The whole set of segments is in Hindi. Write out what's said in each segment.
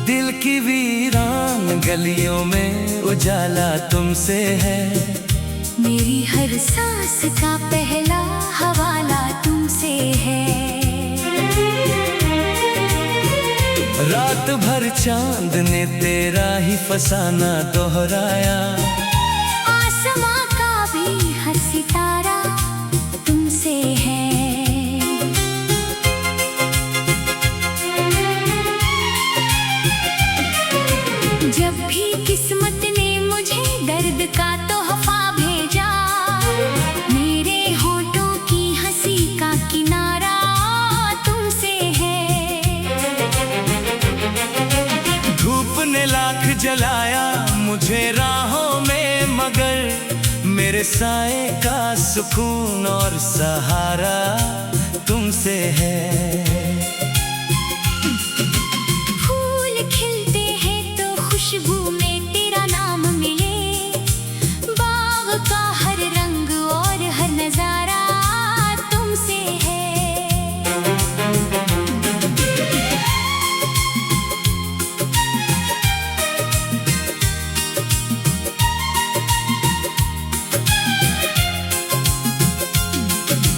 दिल की वीरान गलियों में उजाला तुमसे है। मेरी हर सांस का पहला हवाला तुमसे है। रात भर चांद ने तेरा ही फसाना दोहराया। आसमां का भी हर सितारा तुमसे है। जब भी किस्मत ने मुझे दर्द का तोहफा भेजा, मेरे होठों की हंसी का किनारा तुमसे है। धूप ने लाख जलाया मुझे राहों में, मगर मेरे साए का सुकून और सहारा तुमसे है। खुशबू में तेरा नाम मिले, बाग का हर रंग और हर नजारा तुमसे है।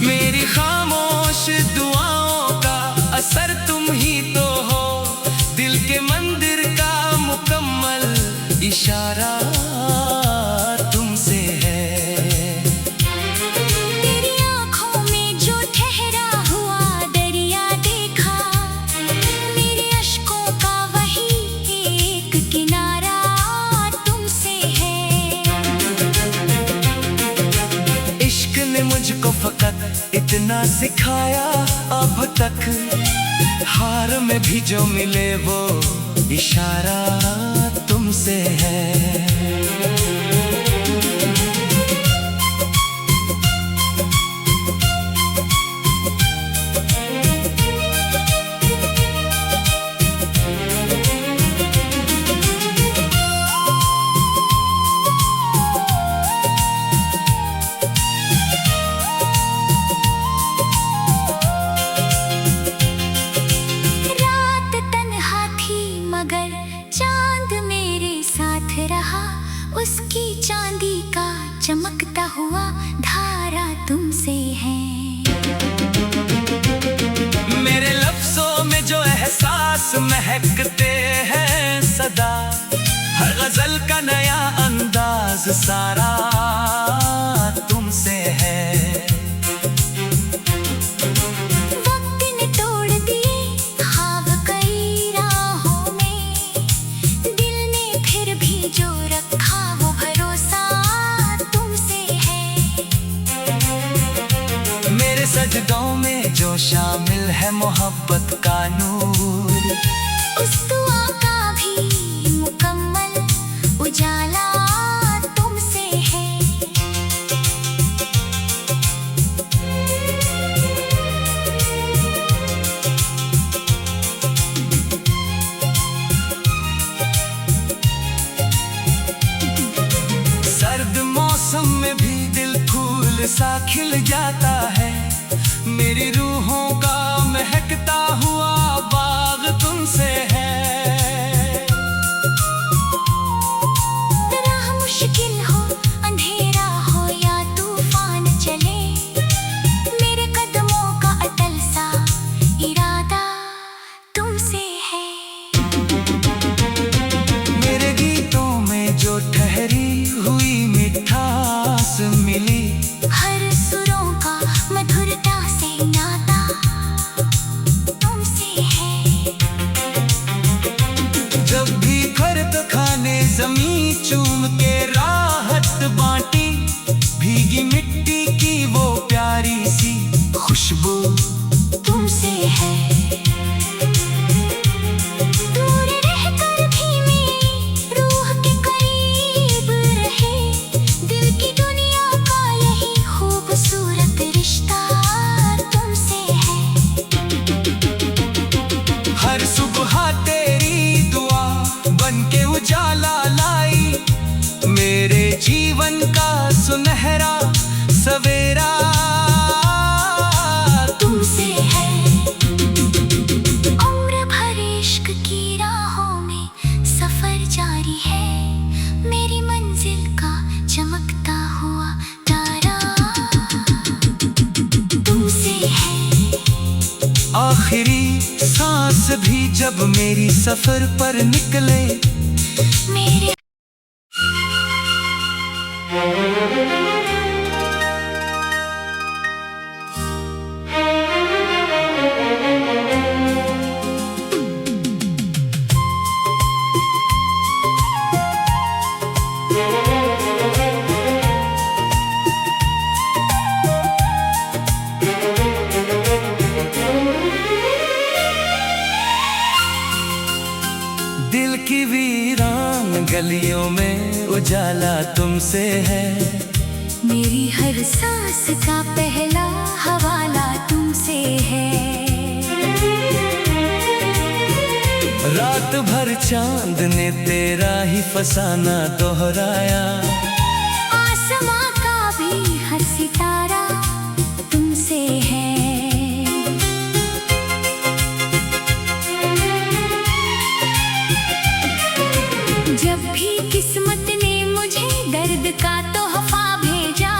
मेरी खामोश दुआओं का असर तुम ही तो हो, दिल के मंदिर का मुकम्मल इशारा तुमसे है। तेरी आँखों में जो ठहरा हुआ दरिया देखा, मेरे अश्कों का वही एक किनारा तुमसे है। इश्क ने मुझको फकत इतना सिखाया अब तक, हार में भी जो मिले वो इशारा तुमसे है। उसकी चांदी का चमकता हुआ धारा तुमसे है। मेरे लफ्जों में जो एहसास महकते हैं सदा, हर गजल का नया अंदाज सारा तुमसे है। सजदों में जो शामिल है मोहब्बत का नूर, उस दुआ का भी मुकम्मल उजाला तुमसे है। सर्द मौसम में भी दिल फूल सा खिल जाता है। मेरी रूहों का महकता हुआ बाग तुमसे है। राह मुश्किल हो, अंधेरा हो या तूफान चले, मेरे कदमों का अटल सा इरादा तुमसे है। मेरे गीतों में जो ठहरी हुई मिठास मिली, हर सुरों का मधुरता नाता तुमसे है। जब भी खर्द खाने ज़मीं चूम के राहत बांटी, भीगी मिट्टी की वो प्यारी सी खुशबू तुमसे है। दूर रहकर भी मेरी रूह के करीब रहे, दिल की उजाला लाई, मेरे जीवन का सुनहरा सवेरा तुमसे है। उम्र भर इश्क की राहों में सफर जारी है, मेरी मंजिल का चमकता हुआ तारा तुमसे है। आखिरी सांस भी जब मेरी सफर पर निकले, मेरे दिल की वीरान गलियों में उजाला तुमसे है, मेरी हर सांस का पहला हवाला तुमसे है। रात भर चांद ने तेरा ही फसाना दोहराया, आसमां का भी हर सितारा तुमसे है। जब भी किस्मत ने मुझे दर्द का तोहफा भेजा,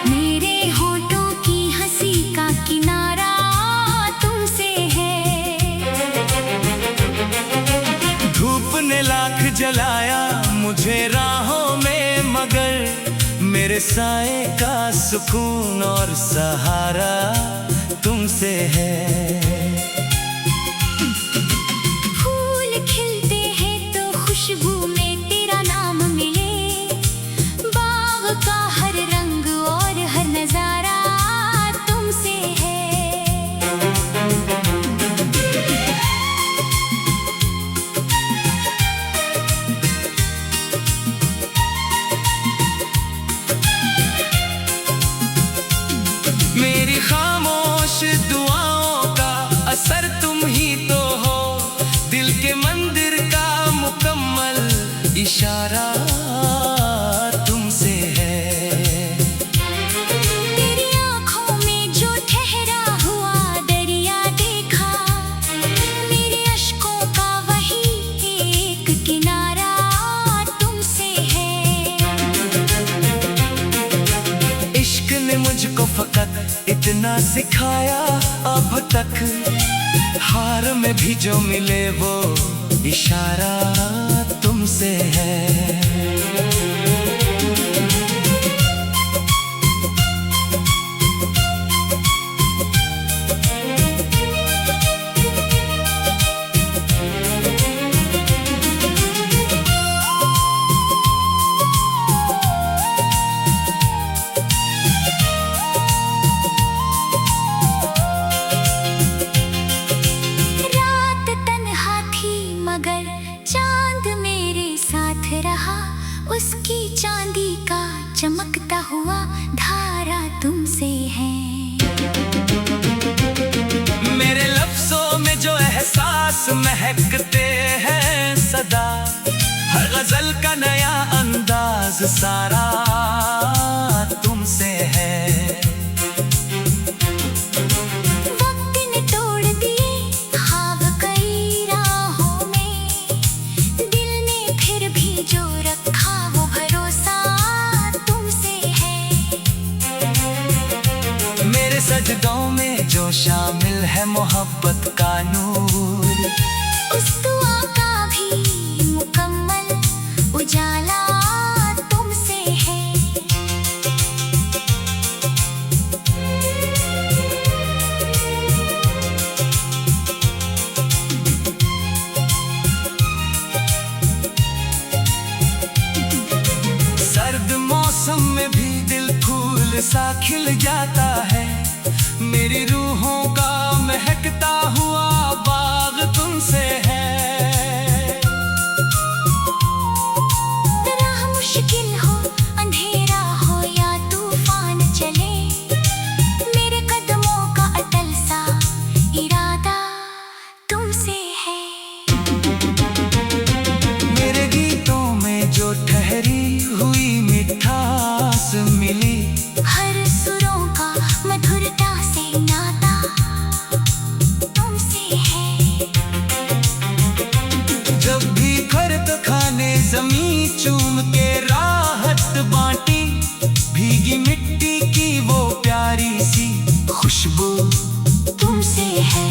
मेरे होठों की हंसी का किनारा तुमसे है। धूप ने लाख जलाया मुझे राहों में, मगर मेरे साए का सुकून और सहारा तुमसे है। खुशबू में तेरा नाम मिले, बाग का हर रंग और हर नजारा तुमसे है। मेरी खामोश दुआओं का असर तुम ही तो हो, दिल के मंदिर का मुकम्मल इशारा तुमसे है। तेरी आंखों में जो ठहरा हुआ दरिया देखा, मेरे अश्कों का वही एक किनारा तुमसे है। इश्क ने मुझको फकत इतना सिखाया अब तक, हार में भी जो मिले वो इशारा तुमसे है। रात तन्हा थी मगर चांद मेरे साथ रहा, उसकी चांदी का चमकता हुआ धारा तुमसे है। मेरे लफ्जों में जो एहसास महकते हैं सदा, हर गजल का नया अंदाज सारा तुमसे है। वक्त ने तोड़ दिए ख्वाब कई राहों में, दिल ने फिर भी जो रखा वो भरोसा तुमसे है। मेरे सजदों में जो शामिल है मोहब्बत का नूर, उस दुआ का भी मुकम्मल उजाला तुमसे है। सर्द मौसम में भी दिल फूल सा खिल जाता है, मेरी रूहों का महकता हुआ बाग तुमसे है। राह मुश्किल हो, अंधेरा हो या तूफान चले, मेरे कदमों का अटल सा इरादा तुमसे है। मेरे चूम के राहत बांटी, भीगी मिट्टी की वो प्यारी सी खुशबू तुमसे है।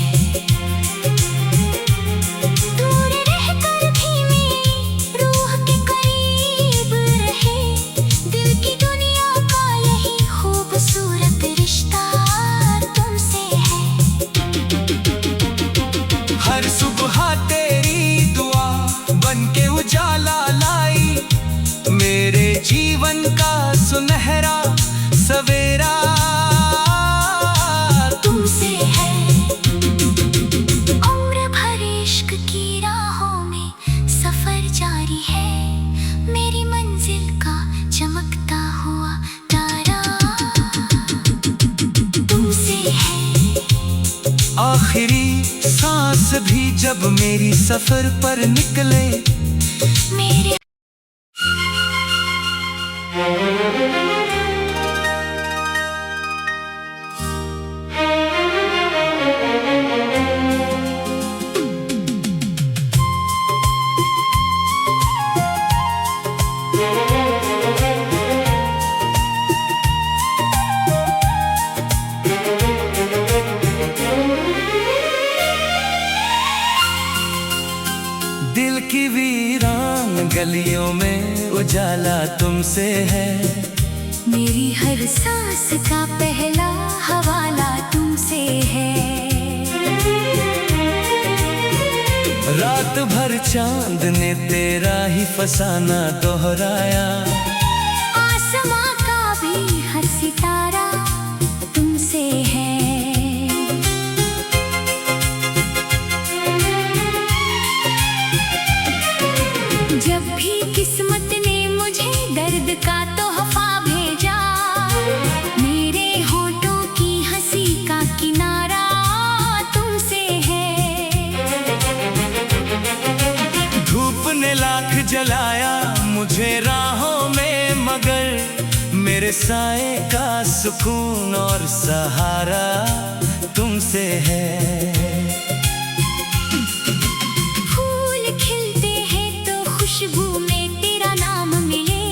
दूर रहकर भी मेरी रूह के करीब रहे, दिल की दुनिया का यही खूबसूरत रिश्ता तुमसे है। हर सुबह तेरी दुआ बन के उजाला लाई, मेरे जीवन का सुनहरा सवेरा तुमसे है। उम्र भर इश्क की राहों में सफर जारी है, मेरी मंजिल का चमकता हुआ तारा तुमसे है। आखिरी सांस भी जब मेरी सफर पर निकले, मेरे दिल की वीरान गलियों में उजाला तुमसे है। मेरी हर सांस का पहला हवाला तुमसे है। रात भर चांद ने तेरा ही फसाना दोहराया, आसमां का भी हर सितारा तुमसे है। जब भी किस्मत ने मुझे दर्द का तोहफा भेजा, मेरे होठों की हंसी का किनारा तुमसे है। धूप ने लाख जलाया मुझे राहों में, मगर मेरे साए का सुकून और सहारा तुमसे है। फूल खिलते हैं तो खुशबू में तेरा नाम मिले,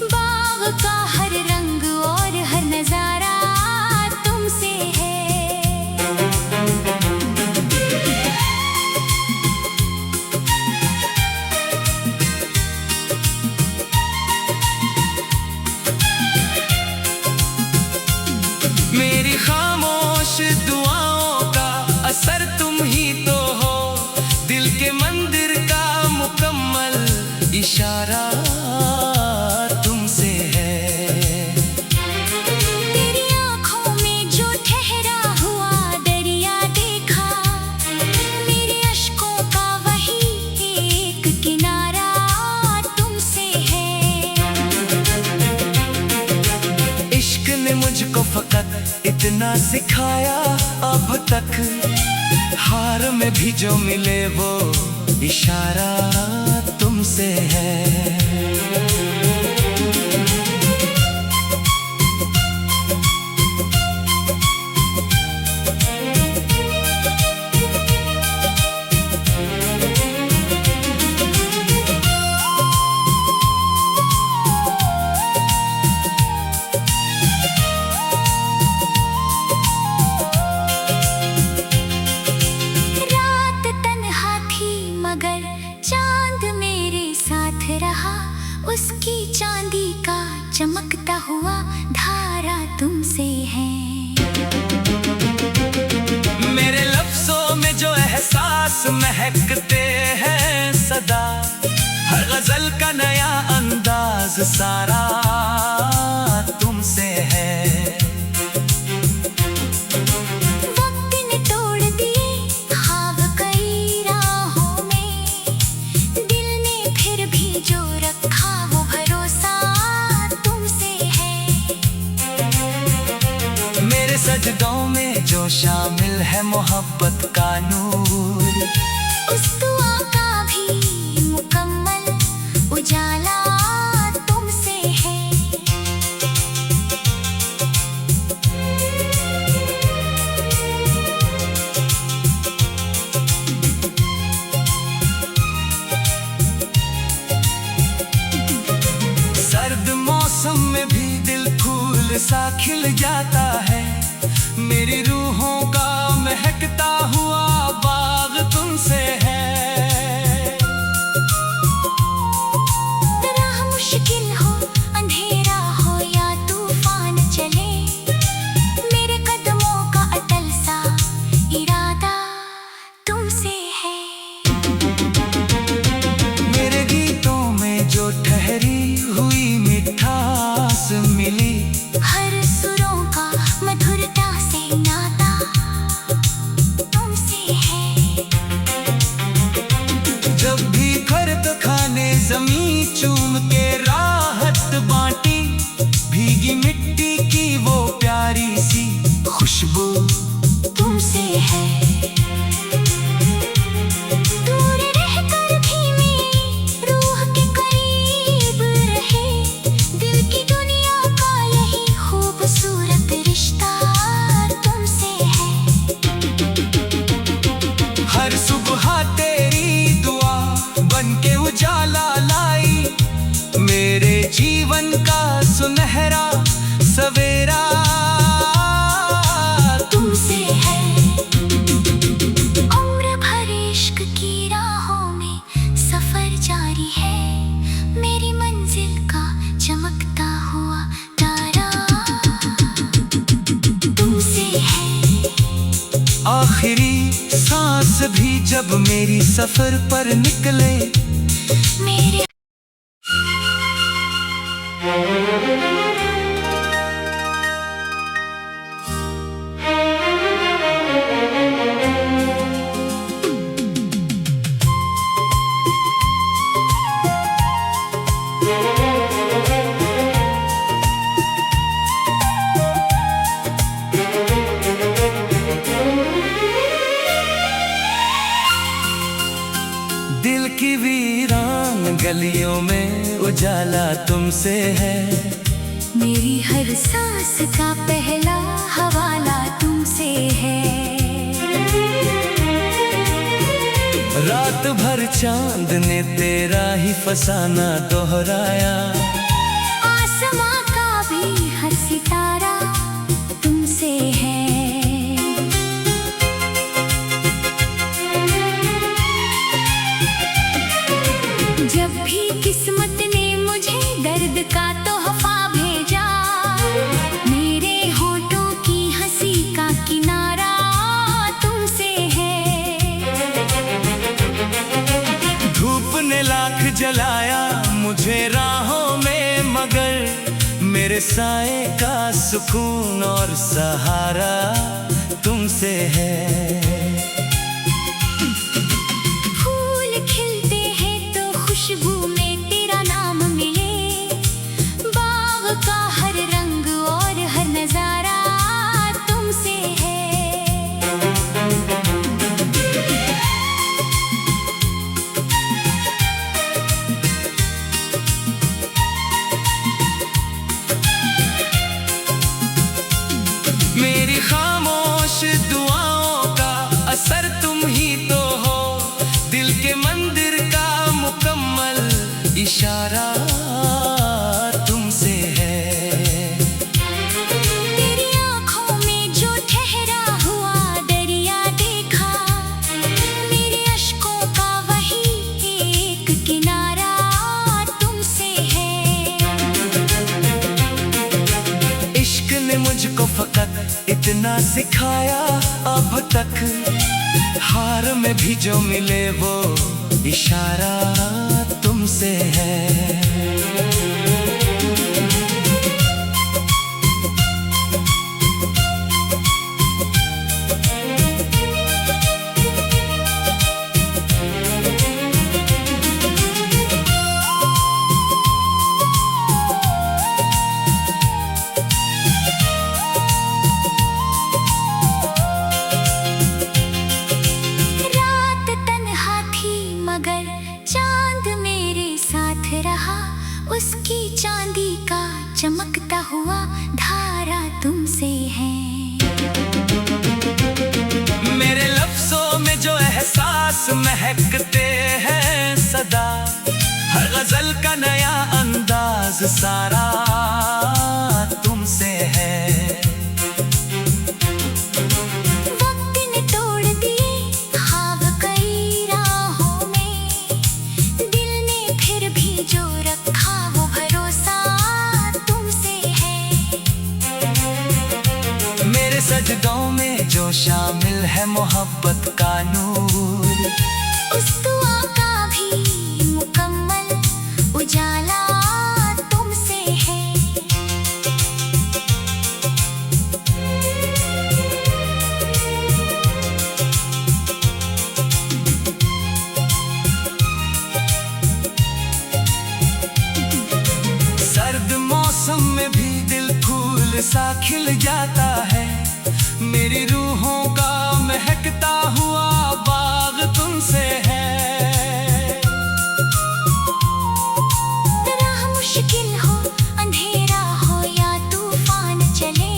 बाग का हर रंग और हर नजारा तुमसे है। मेरी खामोश दुआओं का असर तुम ही तो हो, दिल के मंदिर का मुकम्मल इशारा तुमसे है। तेरी आँखों में जो ठहरा हुआ दरिया देखा, मेरे अश्कों का वही एक किनारा तुमसे है। इश्क ने मुझको फकत इतना सिखाया अब तक, हार में भी जो मिले वो इशारा तुमसे है। रात तन्हा थी मगर चांद मेरे साथ रहा, उसकी चांदी का चमकता हुआ धारा तुमसे है। मेरे लफ्जों में जो एहसास महकते हैं सदा, हर गजल का नया अंदाज सारा तुमसे है। वक्त ने तोड़ दिए ख्वाब कई राहों में, दिल ने फिर भी जो रखा वो भरोसा तुमसे है। मेरे सजदों में जो शामिल है मोहब्बत का नूर, उस दुआ का भी मुकम्मल उजाला तुमसे है। सा खिल जाता है। मेरी रूहों का महकता हुआ बाग तुमसे है। राह मुश्किल हो, अंधेरा हो या तूफान चले, मेरे कदमों का अटल सा इरादा तुमसे है। मेरे गीतों में जो ठहरी हुई मिठास मिली, हर सुरों का मधुरता से नाता तुमसे है। जब भी खर्द खाने जमीन चूम के राहत बांटी, भीगी मिट्टी की वो प्यारी सी खुशबू तुमसे है। दूर रहकर भी मेरी रूह के करीब रहे, दिल की दुनिया का यही खूबसूरत रिश्ता तुमसे है। हर सुबह तेरी दुआ बन के उजाला लाई, मेरे जीवन का सुनहरा सवेरा तुमसे है। उम्र भर इश्क की राहों में सफर जारी है, मेरी मंजिल का चमकता हुआ तारा तुमसे है। आखिरी सांस भी जब मेरी सफर पर निकले, मेरे दिल की वीरान गलियों में उजाला तुमसे है। मेरी हर सांस का पहला हवाला तुमसे है। रात भर चांद ने तेरा ही फसाना दोहराया, आसमां का भी हर सितारा तुमसे है। जब भी किस्मत ने मुझे दर्द का तोहफा भेजा, मेरे होठों की हंसी का किनारा तुमसे है। धूप ने लाख जलाया मुझे राहों में, मगर मेरे साए का सुकून और सहारा तुमसे है। फूल खिलते हैं तो खुशबू में तेरा नाम मिले, बाग का हर रंग और हर नजारा तुमसे है। मेरी खामोश दुआओं का असर तुम ही तो हो, दिल के मंदिर का मुकम्मल इशारा तुमसे है। तेरी आँखों में जो ठहरा हुआ दरिया देखा, मेरे अश्कों का वही एक किनारा तुमसे है। इश्क ने मुझको फकत इतना सिखाया अब तक, हार में भी जो मिले वो इशारा तुमसे है। रात तन्हा थी मगर चांद मेरे साथ रहा, उसकी चांदी का चमकता हुआ धारा तुमसे है। मेरे लफ्जों में जो एहसास महकते हैं सदा, हर गजल का नया अंदाज सारा तुमसे है। तो शामिल है मोहब्बत का नूर। उस दुआ का भी मुकम्मल उजाला तुमसे है। सर्द मौसम में भी दिल फूल सा खिल जाता है। मेरी रूहों का महकता हुआ बाग तुमसे है। राह मुश्किल हो, अंधेरा हो या तूफान चले,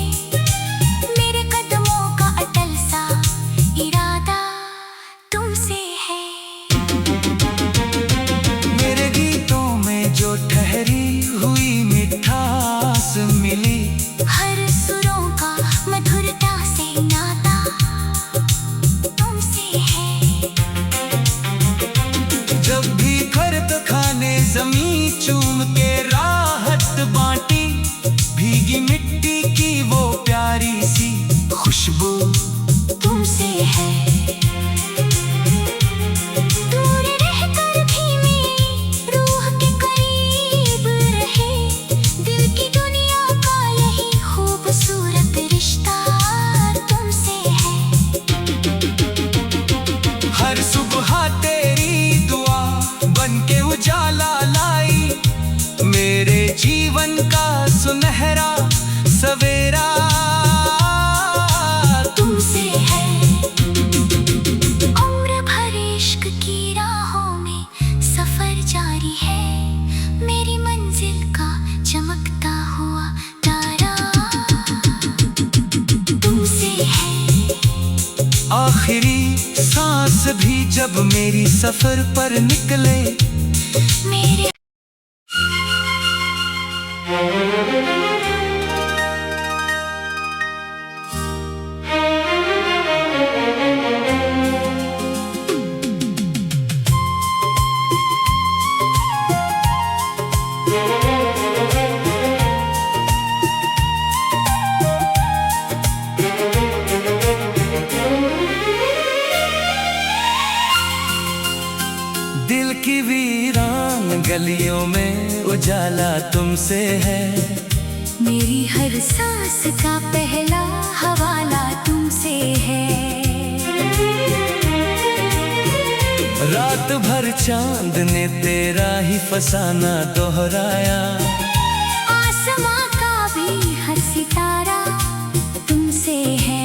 मेरे कदमों का अटल सा इरादा तुमसे है। मेरे गीतों में जो ठहरी हुई मिठास मिली, हर सुरों का मधुरता से नाता तुमसे है। जब भी खर्द खाने जमीन चूम के राहत बांटी, भीगी मिट्टी की वो प्यारी सी खुशबू तुमसे है। दूर रहकर भी मेरी रूह के करीब रहे, दिल की दुनिया का यही खूबसूरत रिश्ता तुमसे है। हर सुबह तेरी दुआ बन के उजाला लाई, मेरे जीवन का सुनहरा सवेरा तुमसे है। उम्र भर इश्क की राहों में सफर जारी है, मेरी मंजिल का चमकता हुआ तारा तुमसे है। आखिरी सांस भी जब मेरी सफर पर निकले, मेरे दिल की वीरान गलियों में उजाला तुमसे है। मेरी हर सांस का पहला हवाला तुमसे है। रात भर चांद ने तेरा ही फसाना दोहराया, आसमां का भी हर सितारा तुमसे है।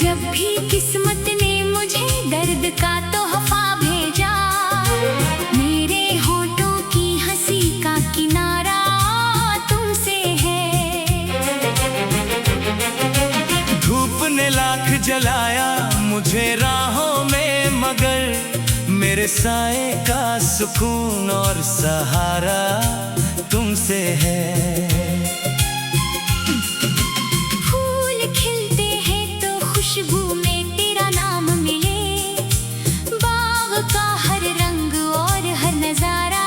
जब भी किस्मत ने मुझे दर्द का तोहफा भेजा, मेरे होठों की हंसी का किनारा तुमसे है। धूप ने लाख जलाया मुझे राहों में, मगर मेरे साए का सुकून और सहारा तुमसे है। फूल खिलते हैं तो खुशबू में तेरा नाम मिले, बाग का हर रंग और हर नजारा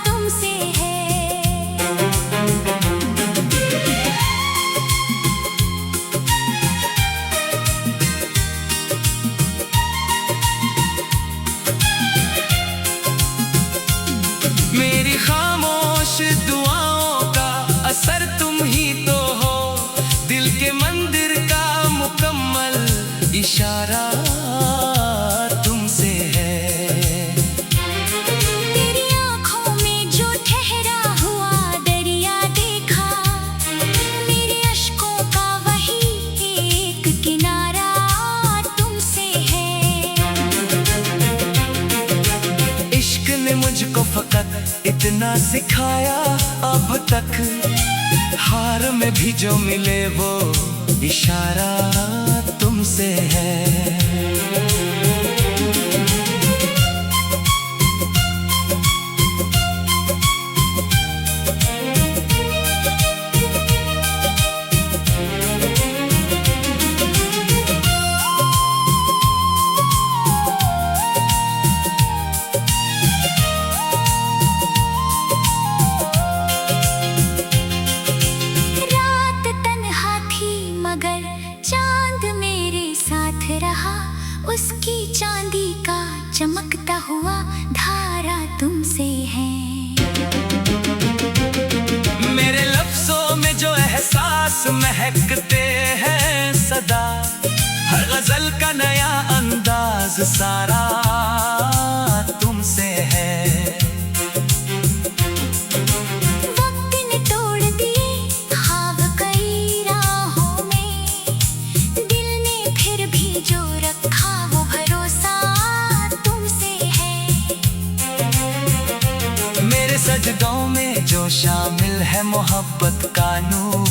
तुमसे है। मेरी खामोश दुआओं का असर तुम ही तो हो, दिल के मंदिर का मुकम्मल इशारा तुमसे है। तेरी आँखों में जो ठहरा हुआ दरिया देखा, मेरे अश्कों का वही एक किनारा तुमसे है। इश्क ने मुझको फकत इतना सिखाया अब तक, हार में भी जो मिले वो इशारा तुमसे है। उसकी चांदी का चमकता हुआ धारा तुमसे है। मेरे लफ्जों में जो एहसास महकते हैं सदा, हर गजल का नया अंदाज सारा तुमसे है। वक्त ने तोड़ दिए ख्वाब कई राहों में, दिल ने फिर भी जो रखा वो भरोसा तुमसे है। मेरे सजदों में जो शामिल है मोहब्बत का नूर।